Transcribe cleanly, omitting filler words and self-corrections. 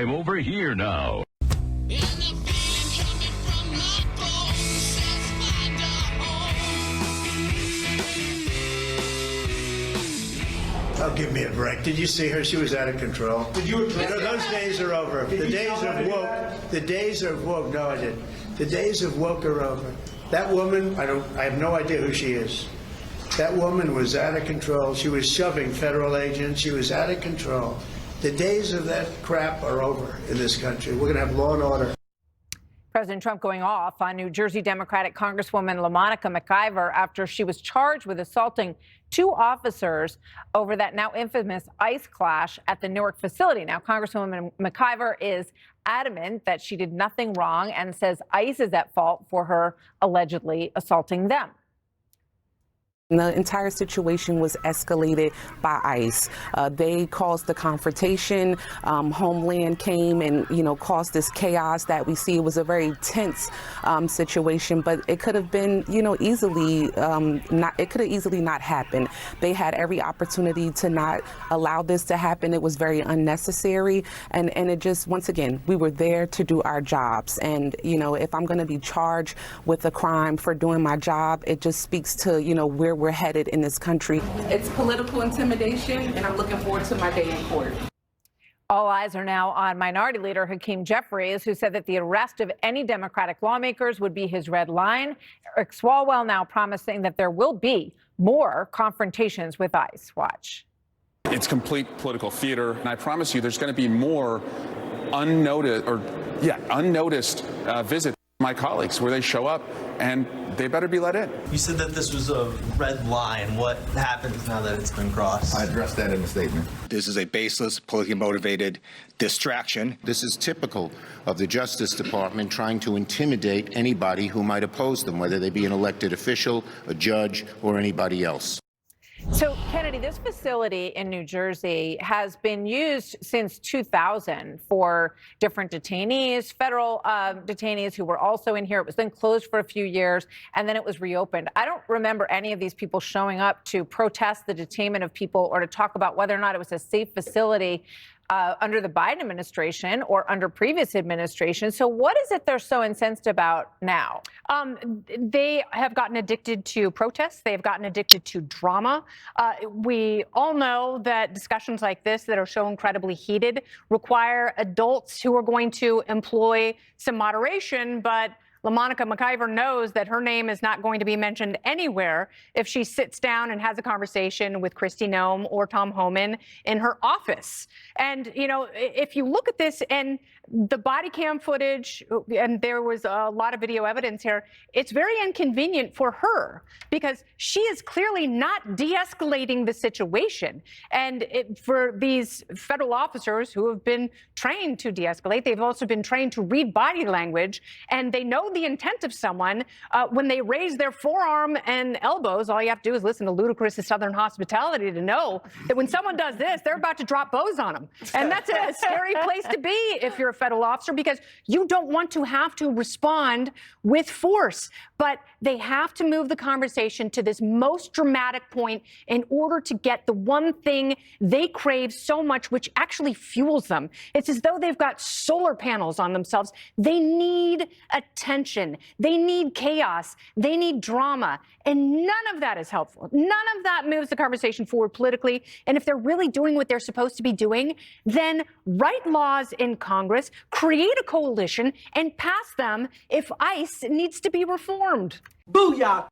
crime over here now. Oh, give me a break. Did you see her? She was out of control. Did you address Those days are over. The days of woke. The days of woke. No, I didn't. The days of woke are over. That woman, I have no idea who she is. That woman was out of control. She was shoving federal agents. She was out of control. The days of that crap are over in this country. We're going to have law and order. President Trump going off on New Jersey Democratic Congresswoman LaMonica McIver after she was charged with assaulting 2 officers over that now infamous ICE clash at the Newark facility. Now, Congresswoman McIver is adamant that she did nothing wrong and says ICE is at fault for her allegedly assaulting them. The entire situation was escalated by ICE. They caused the confrontation. Homeland came and, caused this chaos that we see. It was a very tense situation, but it could have been, easily it could have easily not happened. They had every opportunity to not allow this to happen. It was very unnecessary. And it just, once again, we were there to do our jobs. And, if I'm going to be charged with a crime for doing my job, it just speaks to, where we're headed in this country. It's political intimidation, and I'm looking forward to my day in court. All eyes are now on Minority Leader Hakeem Jeffries, who said that the arrest of any Democratic lawmakers would be his red line. Eric Swalwell now promising that there will be more confrontations with ICE. Watch. It's complete political theater, and I promise you there's going to be more unnoticed visits to my colleagues where they show up and they better be let in. You said that this was a red line. What happens now that it's been crossed? I addressed that in the statement. This is a baseless, politically motivated distraction. This is typical of the Justice Department trying to intimidate anybody who might oppose them, whether they be an elected official, a judge, or anybody else. So, Kennedy, this facility in New Jersey has been used since 2000 for different detainees, federal detainees who were also in here. It was then closed for a few years, and then it was reopened. I don't remember any of these people showing up to protest the detainment of people or to talk about whether or not it was a safe facility under the Biden administration or under previous administrations. So what is it they're so incensed about now? They have gotten addicted to protests. They have gotten addicted to drama. We all know that discussions like this that are so incredibly heated require adults who are going to employ some moderation, but LaMonica McIver knows that her name is not going to be mentioned anywhere if she sits down and has a conversation with Kristi Noem or Tom Homan in her office. And, if you look at this and the body cam footage, and there was a lot of video evidence here, it's very inconvenient for her because she is clearly not de-escalating the situation. And for these federal officers who have been trained to de-escalate, they've also been trained to read body language, and they know the intent of someone when they raise their forearm and elbows. All you have to do is listen to Ludacris' Southern Hospitality to know that when someone does this, they're about to drop bows on them. And that's a scary place to be if you're a federal officer, because you don't want to have to respond with force. But they have to move the conversation to this most dramatic point in order to get the one thing they crave so much, which actually fuels them. It's as though they've got solar panels on themselves. They need attention. They need chaos. They need drama. And none of that is helpful. None of that moves the conversation forward politically. And if they're really doing what they're supposed to be doing, then write laws in Congress, create a coalition, and pass them if ICE needs to be reformed. Booyah!